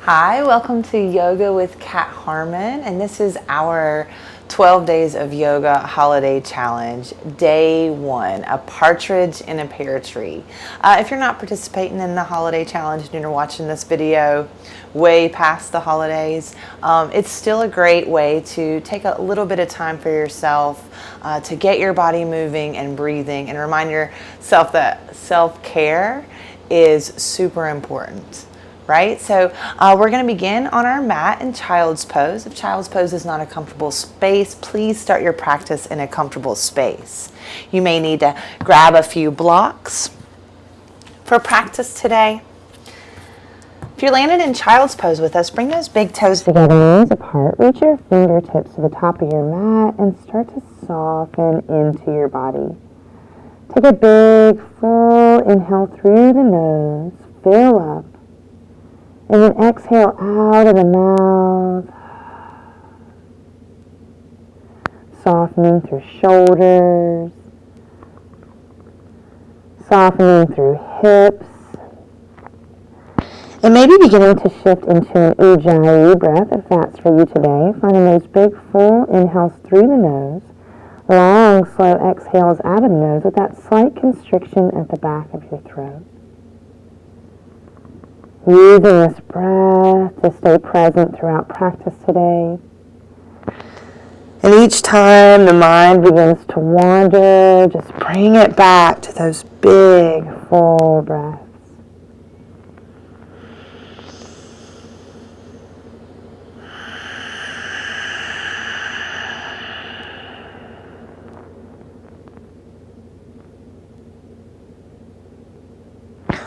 Hi, welcome to Yoga with Kat Harmon, and this is our 12 Days of Yoga Holiday Challenge, Day 1, a partridge in a pear tree. If you're not participating in the Holiday Challenge and you're watching this video way past the holidays, it's still a great way to take a little bit of time for yourself to get your body moving and breathing and remind yourself that self-care is super important. Right? So we're going to begin on our mat in child's pose. If child's pose is not a comfortable space, please start your practice in a comfortable space. You may need to grab a few blocks for practice today. If you're landed in child's pose with us, bring those big toes together, knees apart. Reach your fingertips to the top of your mat and start to soften into your body. Take a big, full inhale through the nose. Fill up. And then exhale out of the mouth, softening through shoulders, softening through hips, and maybe beginning to shift into an ujjayi breath if that's for you today. Finding those big full inhales through the nose, long slow exhales out of the nose with that slight constriction at the back of your throat. Using this breath to stay present throughout practice today. And each time the mind begins to wander, just bring it back to those big, full breaths.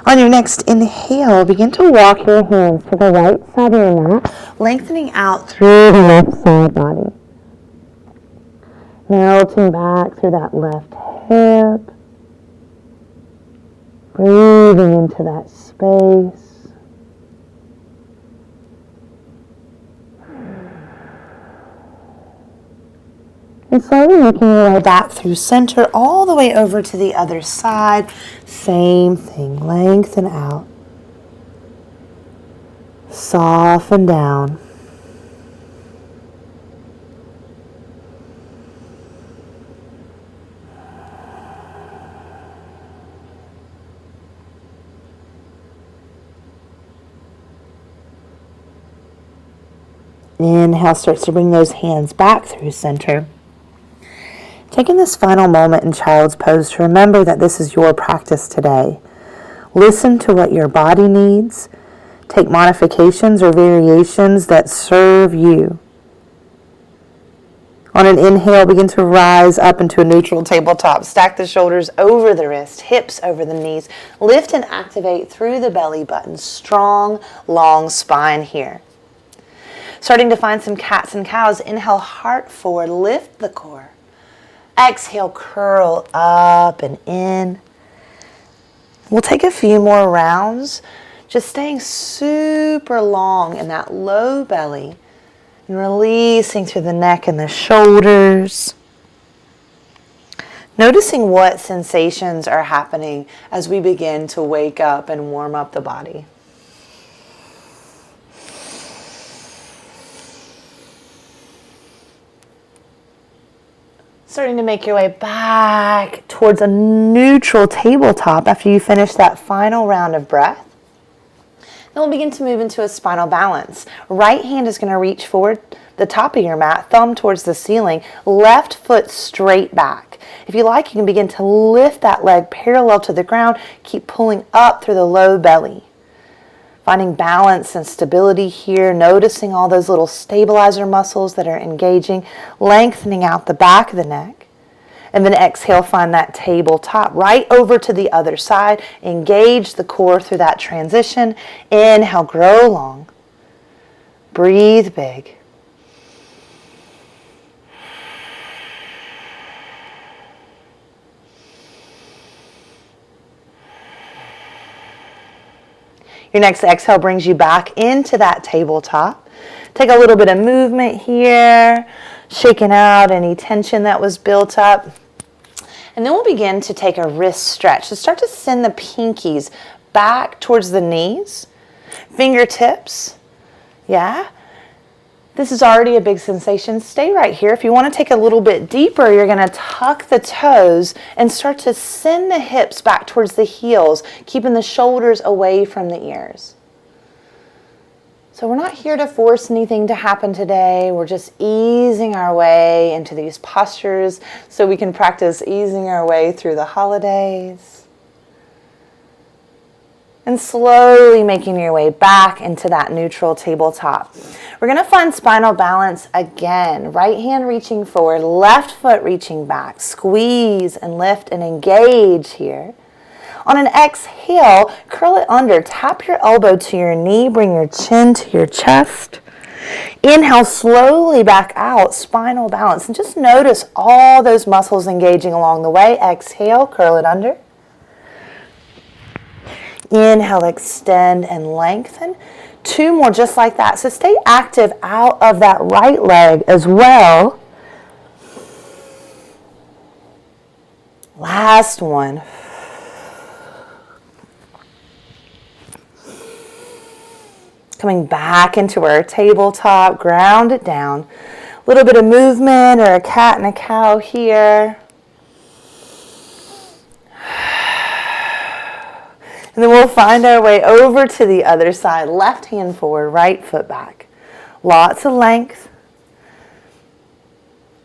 On your next inhale, begin to walk your hands to the right side of your mat, lengthening out through the left side body. Melting back through that left hip. Breathing into that space. And slowly making your way back through center, all the way over to the other side. Same thing, lengthen out. Soften down. Inhale starts to bring those hands back through center. Taking this final moment in child's pose to remember that this is your practice today. Listen to what your body needs. Take modifications or variations that serve you. On an inhale, begin to rise up into a neutral tabletop. Stack the shoulders over the wrist, hips over the knees. Lift and activate through the belly button. Strong, long spine here. Starting to find some cats and cows. Inhale, heart forward, lift the core. Exhale, curl up and in. We'll take a few more rounds, just staying super long in that low belly and releasing through the neck and the shoulders. Noticing what sensations are happening as we begin to wake up and warm up the body. Starting to make your way back towards a neutral tabletop after you finish that final round of breath. Then we'll begin to move into a spinal balance. Right hand is going to reach forward the top of your mat, thumb towards the ceiling, left foot straight back. If you like, you can begin to lift that leg parallel to the ground. Keep pulling up through the low belly. Finding balance and stability here, noticing all those little stabilizer muscles that are engaging, lengthening out the back of the neck. And then exhale, find that tabletop right over to the other side. Engage the core through that transition. Inhale, grow long. Breathe big. Your next exhale brings you back into that tabletop. Take a little bit of movement here, shaking out any tension that was built up. And then we'll begin to take a wrist stretch. So start to send the pinkies back towards the knees, fingertips Yeah? This is already a big sensation. Stay right here. If you want to take a little bit deeper, you're going to tuck the toes and start to send the hips back towards the heels, keeping the shoulders away from the ears. So we're not here to force anything to happen today. We're just easing our way into these postures so we can practice easing our way through the holidays. And slowly making your way back into that neutral tabletop. We're going to find spinal balance again. Right hand reaching forward, left foot reaching back. Squeeze and lift and engage here. On an exhale, curl it under. Tap your elbow to your knee. Bring your chin to your chest. Inhale, slowly back out, spinal balance. And just notice all those muscles engaging along the way. Exhale, curl it under. Inhale, extend and lengthen. 2 more just like that. So stay active out of that right leg as well. Last one. Coming back into our tabletop, ground it down. A little bit of movement or a cat and a cow here. And then we'll find our way over to the other side. Left hand forward, right foot back. Lots of length.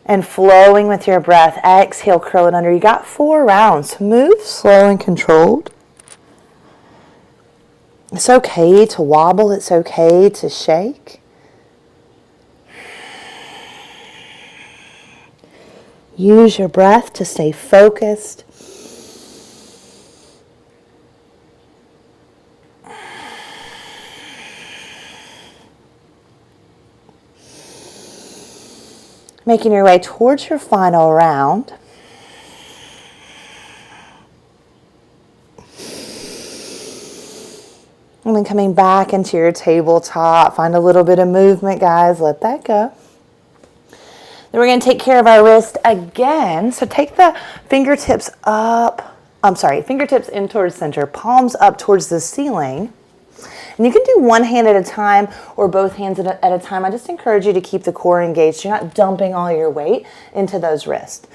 And flowing with your breath. Exhale, curl it under. You got 4 rounds. Move slow and controlled. It's okay to wobble. It's okay to shake. Use your breath to stay focused. Making your way towards your final round. And then coming back into your tabletop. Find a little bit of movement, guys. Let that go. Then we're going to take care of our wrist again. So take the fingertips fingertips in towards center. Palms up towards the ceiling. And you can do one hand at a time or both hands at a time. I just encourage you to keep the core engaged. You're not dumping all your weight into those wrists.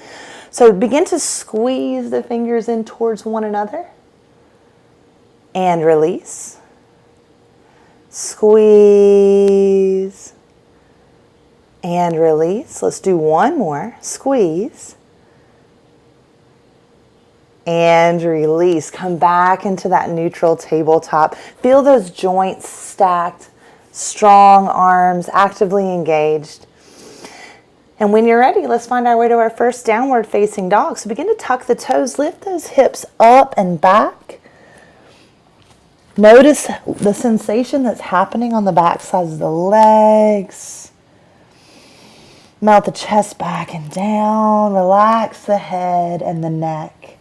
So begin to squeeze the fingers in towards one another. And release. Squeeze. And release. Let's do one more. Squeeze. And release. Come back into that neutral tabletop. Feel those joints stacked, strong arms, actively engaged. And when you're ready, let's find our way to our first downward facing dog. So begin to tuck the toes, lift those hips up and back. Notice the sensation that's happening on the back sides of the legs. Melt the chest back and down. Relax the head and the neck.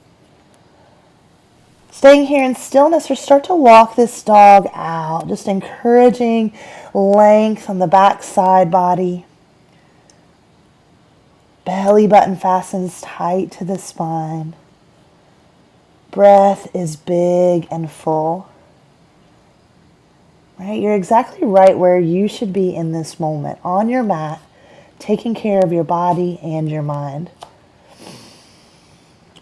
Staying here in stillness, or start to walk this dog out. Just encouraging length on the back side body. Belly button fastens tight to the spine. Breath is big and full. Right? You're exactly right where you should be in this moment, on your mat, taking care of your body and your mind.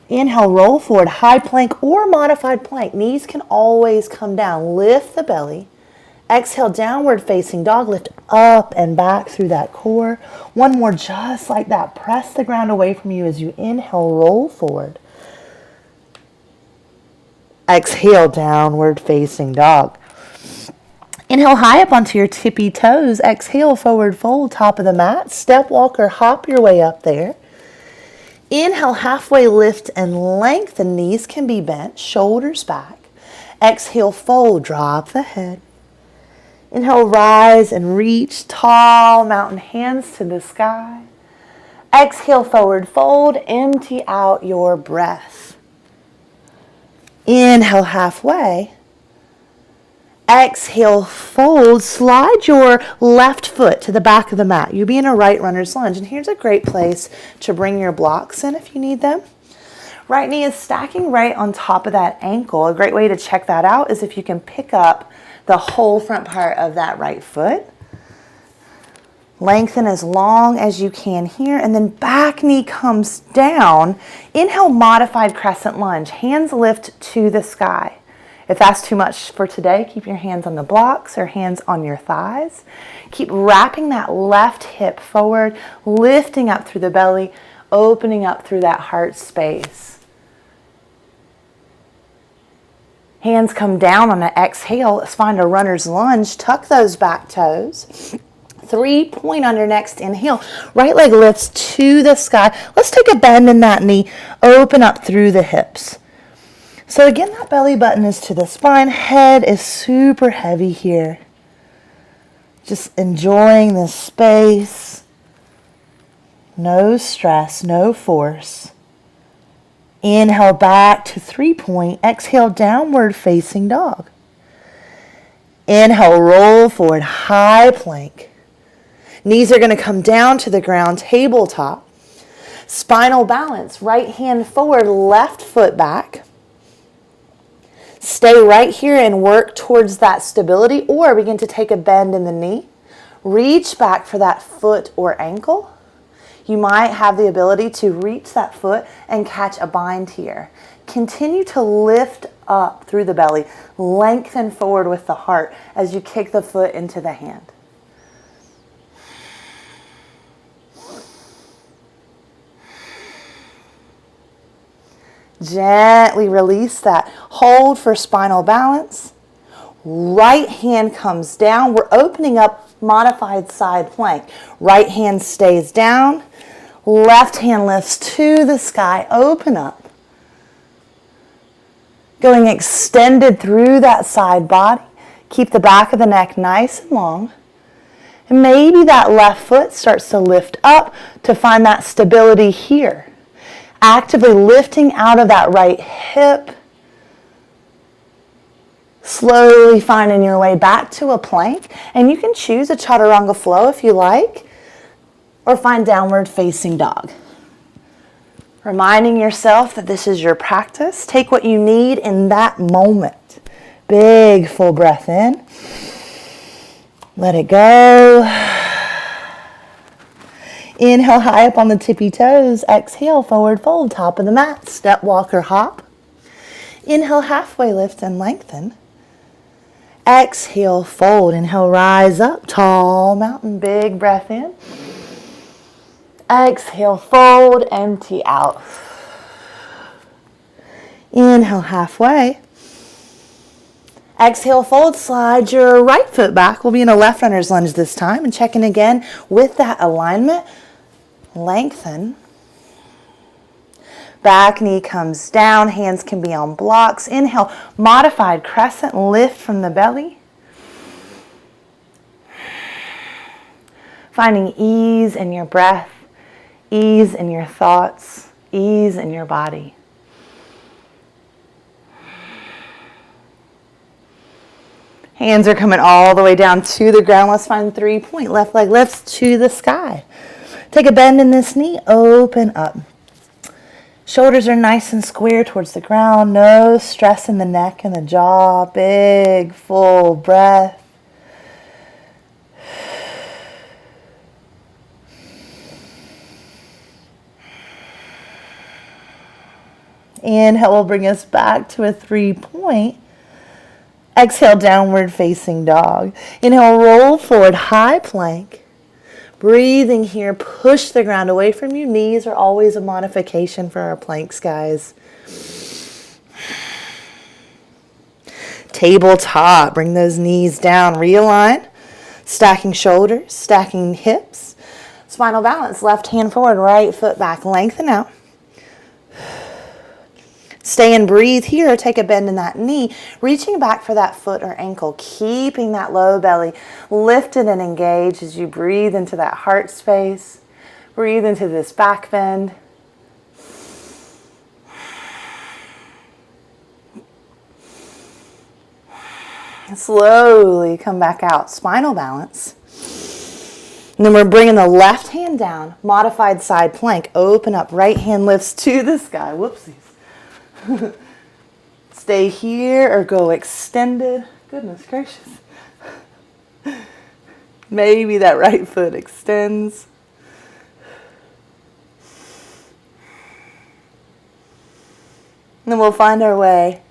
Inhale, roll forward, high plank or modified plank. Knees can always come down. Lift the belly. Exhale, downward facing dog. Lift up and back through that core. One more just like that. Press the ground away from you as you inhale, roll forward. Exhale, downward facing dog. Inhale high up onto your tippy toes. Exhale, forward fold, top of the mat. Step walk or hop your way up there. Inhale, halfway lift and lengthen. Knees can be bent, shoulders back. Exhale, fold, drop the head. Inhale, rise and reach, tall mountain, hands to the sky. Exhale, forward fold, empty out your breath. Inhale, halfway. Exhale, fold, slide your left foot to the back of the mat. You'll be in a right runner's lunge. And here's a great place to bring your blocks in if you need them. Right knee is stacking right on top of that ankle. A great way to check that out is if you can pick up the whole front part of that right foot. Lengthen as long as you can here, and then back knee comes down. Inhale, modified crescent lunge. Hands lift to the sky. If that's too much for today, keep your hands on the blocks or hands on your thighs. Keep wrapping that left hip forward, lifting up through the belly, opening up through that heart space. Hands come down on an exhale. Let's find a runner's lunge. Tuck those back toes. 3-point on your next inhale. Right leg lifts to the sky. Let's take a bend in that knee. Open up through the hips. So again, that belly button is to the spine. Head is super heavy here. Just enjoying this space. No stress, no force. Inhale back to 3-point. Exhale, downward facing dog. Inhale, roll forward, high plank. Knees are going to come down to the ground, tabletop. Spinal balance, right hand forward, left foot back. Stay right here and work towards that stability, or begin to take a bend in the knee. Reach back for that foot or ankle. You might have the ability to reach that foot and catch a bind here. Continue to lift up through the belly. Lengthen forward with the heart as you kick the foot into the hand. Gently release that. Hold for spinal balance. Right hand comes down. We're opening up modified side plank. Right hand stays down. Left hand lifts to the sky. Open up. Going extended through that side body. Keep the back of the neck nice and long. And maybe that left foot starts to lift up to find that stability here. Actively lifting out of that right hip. Slowly finding your way back to a plank. And you can choose a chaturanga flow if you like. Or find downward facing dog. Reminding yourself that this is your practice. Take what you need in that moment. Big full breath in. Let it go. Inhale high up on the tippy toes. Exhale, forward fold, top of the mat. Step, walk, or hop. Inhale, halfway lift and lengthen. Exhale, fold. Inhale, rise up, tall mountain. Big breath in. Exhale, fold, empty out. Inhale, halfway. Exhale, fold, slide your right foot back. We'll be in a left runner's lunge this time. And check in again with that alignment. Lengthen. Back knee comes down. Hands can be on blocks. Inhale, modified crescent. Lift from the belly. Finding ease in your breath. Ease in your thoughts. Ease in your body. Hands are coming all the way down to the ground. Let's find 3-point. Left leg lifts to the sky. Take a bend in this knee. Open up. Shoulders are nice and square towards the ground. No stress in the neck and the jaw. Big, full breath. Inhale will bring us back to a 3-point. Exhale, downward facing dog. Inhale, roll forward, high plank. Breathing here, push the ground away from you. Knees are always a modification for our planks, guys. Tabletop, bring those knees down, realign. Stacking shoulders, stacking hips. Spinal balance, left hand forward, right foot back, lengthen out. Stay and breathe here. Take a bend in that knee. Reaching back for that foot or ankle. Keeping that low belly lifted and engaged as you breathe into that heart space. Breathe into this back bend. And slowly come back out. Spinal balance. And then we're bringing the left hand down. Modified side plank. Open up. Right hand lifts to the sky. Whoopsies. Stay here or go extended. Goodness gracious. Maybe that right foot extends. And then we'll find our way.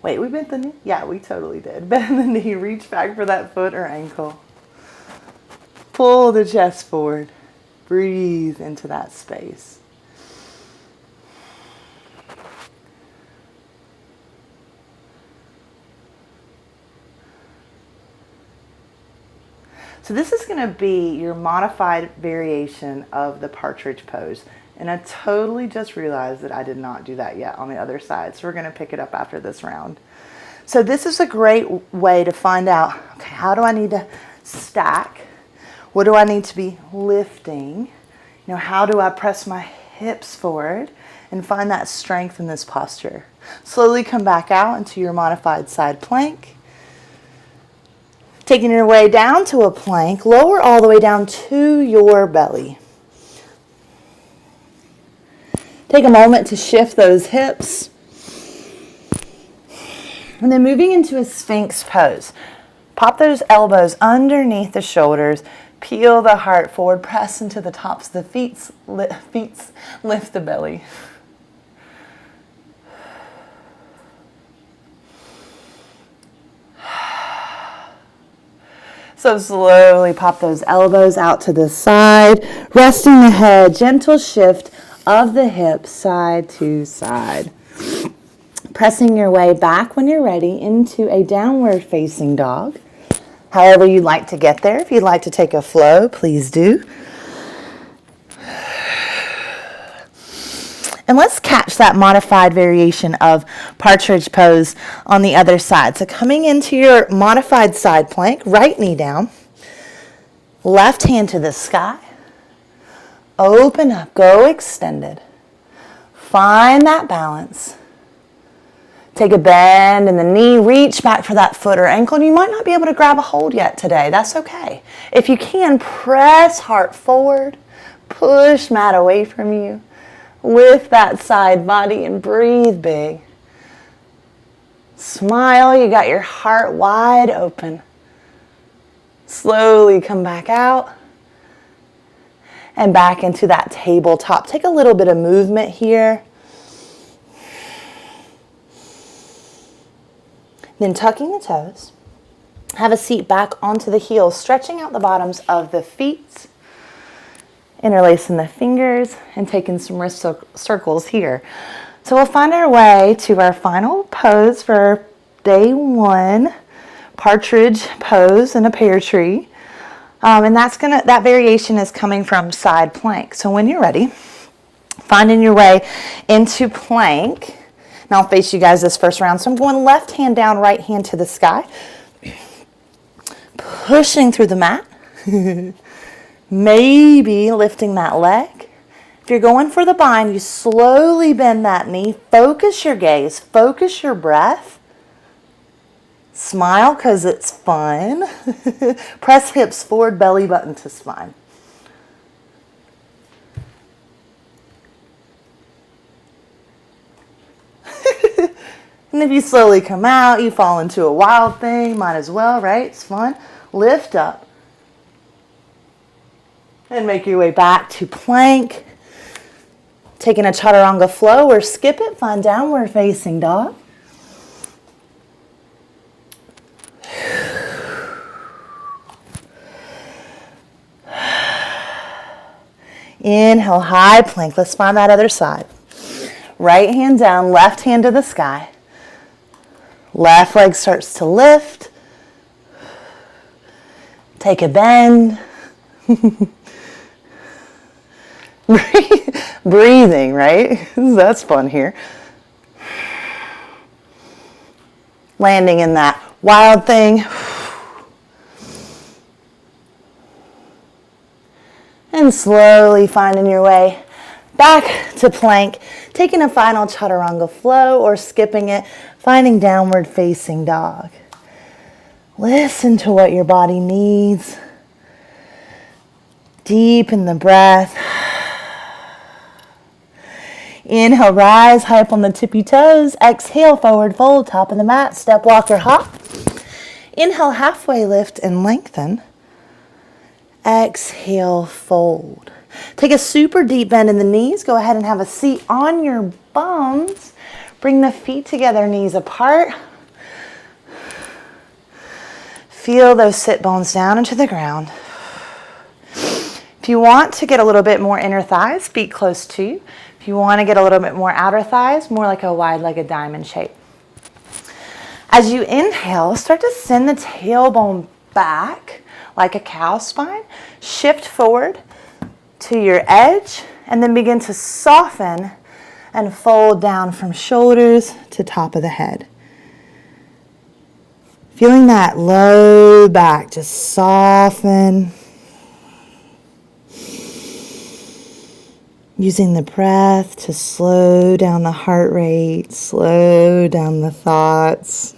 Wait, we bent the knee? Yeah, we totally did. Bend the knee, reach back for that foot or ankle. Pull the chest forward. Breathe into that space. So this is going to be your modified variation of the partridge pose. And I totally just realized that I did not do that yet on the other side. So we're going to pick it up after this round. So this is a great way to find out, okay, how do I need to stack? What do I need to be lifting? You know, how do I press my hips forward and find that strength in this posture? Slowly come back out into your modified side plank. Taking your way down to a plank, lower all the way down to your belly. Take a moment to shift those hips. And then moving into a Sphinx pose. Pop those elbows underneath the shoulders. Peel the heart forward. Press into the tops of the feet. Lift the belly. So slowly pop those elbows out to the side. Resting the head. Gentle shift of the hips side to side. Pressing your way back when you're ready into a downward facing dog. However you'd like to get there. If you'd like to take a flow, please do. And let's catch that modified variation of partridge pose on the other side. So coming into your modified side plank, right knee down, left hand to the sky. Open up, go extended. Find that balance. Take a bend in the knee, reach back for that foot or ankle, and you might not be able to grab a hold yet today. That's okay. If you can, press heart forward, push mat away from you. Lift that side body and breathe big. Smile, you got your heart wide open. Slowly come back out. And back into that tabletop. Take a little bit of movement here. Then tucking the toes. Have a seat back onto the heels, stretching out the bottoms of the feet. Interlacing the fingers and taking some wrist circles here. So we'll find our way to our final pose for day one. Partridge pose in a pear tree. And that variation is coming from side plank. So when you're ready, finding your way into plank. Now I'll face you guys this first round. So I'm going left hand down, right hand to the sky. Pushing through the mat. Maybe lifting that leg. If you're going for the bind, you slowly bend that knee. Focus your gaze. Focus your breath. Smile because it's fun. Press hips forward, belly button to spine. And if you slowly come out, you fall into a wild thing. Might as well, right? It's fun. Lift up. And make your way back to plank. Taking a chaturanga flow or skip it. Find downward facing dog. Inhale, high plank. Let's find that other side. Right hand down, left hand to the sky. Left leg starts to lift. Take a bend. Breathing, right? That's fun here. Landing in that wild thing. And slowly finding your way back to plank, taking a final chaturanga flow or skipping it, finding downward facing dog. Listen to what your body needs. Deepen the breath. Inhale, rise high up on the tippy toes. Exhale, forward fold, top of the mat, step, walk, or hop. Inhale, halfway lift and lengthen. Exhale, fold. Take a super deep bend in the knees. Go ahead and have a seat on your bums. Bring the feet together, knees apart. Feel those sit bones down into the ground. If you want to get a little bit more inner thighs, feet close to you. If you want to get a little bit more outer thighs, more like a wide-legged diamond shape. As you inhale, start to send the tailbone back like a cow spine. Shift forward to your edge and then begin to soften and fold down from shoulders to top of the head. Feeling that low back just soften. Using the breath to slow down the heart rate, slow down the thoughts.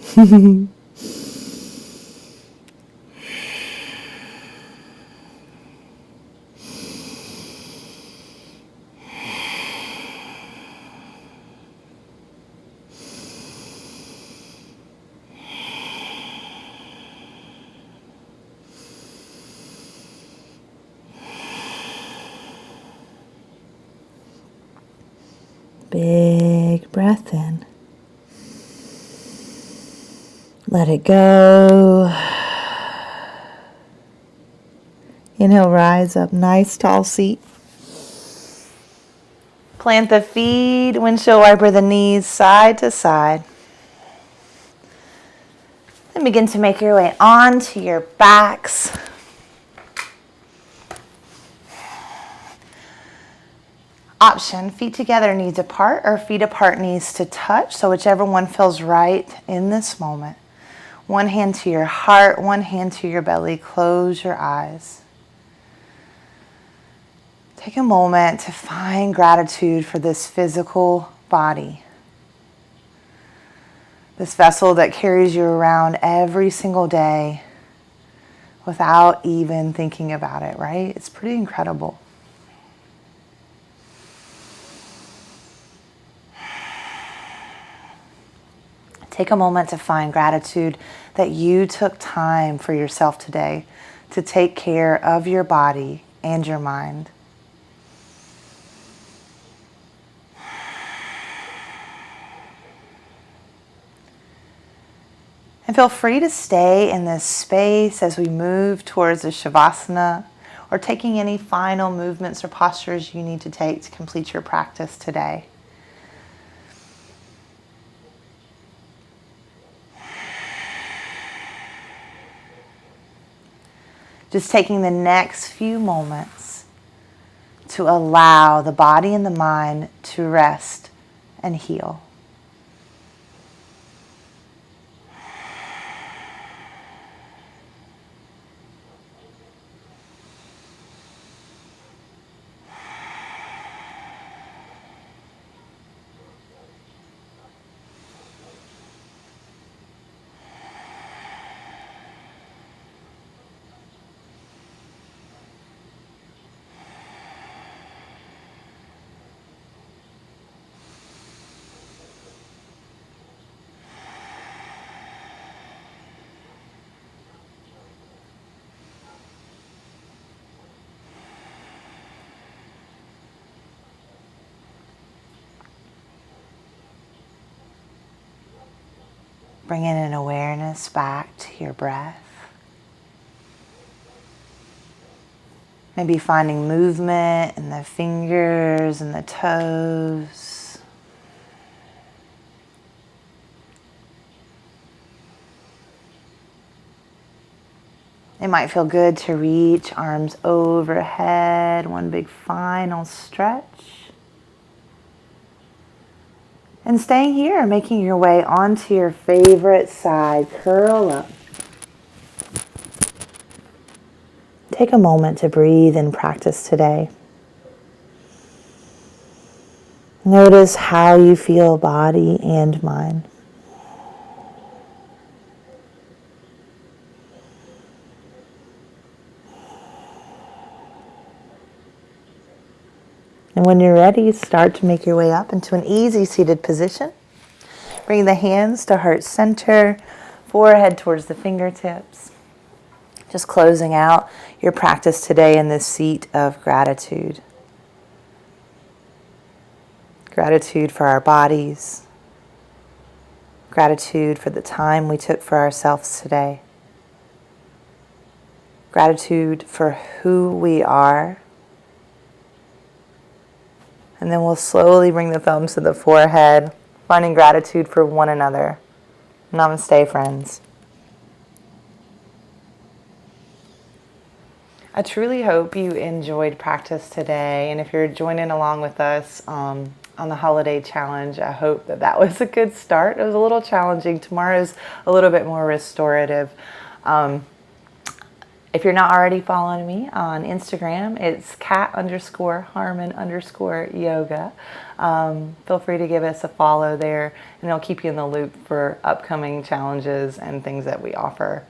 Big breath in. Let it go. Inhale, rise up, nice tall seat. Plant the feet, windshield wiper the knees side to side. Then begin to make your way onto your backs. Option, feet together, knees apart, or feet apart, knees to touch. So whichever one feels right in this moment. One hand to your heart, one hand to your belly. Close your eyes. Take a moment to find gratitude for this physical body. This vessel that carries you around every single day without even thinking about it, right? It's pretty incredible. Take a moment to find gratitude that you took time for yourself today to take care of your body and your mind. And feel free to stay in this space as we move towards the Shavasana, or taking any final movements or postures you need to take to complete your practice today. Just taking the next few moments to allow the body and the mind to rest and heal. Bringing an awareness back to your breath. Maybe finding movement in the fingers and the toes. It might feel good to reach arms overhead, one big final stretch. And staying here, making your way onto your favorite side, curl up. Take a moment to breathe and practice today. Notice how you feel, body and mind. And when you're ready, start to make your way up into an easy seated position. Bring the hands to heart center. forehead towards the fingertips. Just closing out your practice today in this seat of gratitude. Gratitude for our bodies. Gratitude for the time we took for ourselves today. Gratitude for who we are. And then we'll slowly bring the thumbs to the forehead, finding gratitude for one another. Namaste, friends. I truly hope you enjoyed practice today, and if you're joining along with us on the holiday challenge, I hope that was a good start. It was a little challenging. Tomorrow's a little bit more restorative. If you're not already following me on Instagram, it's cat_harmon_yoga. Feel free to give us a follow there, and it'll keep you in the loop for upcoming challenges and things that we offer.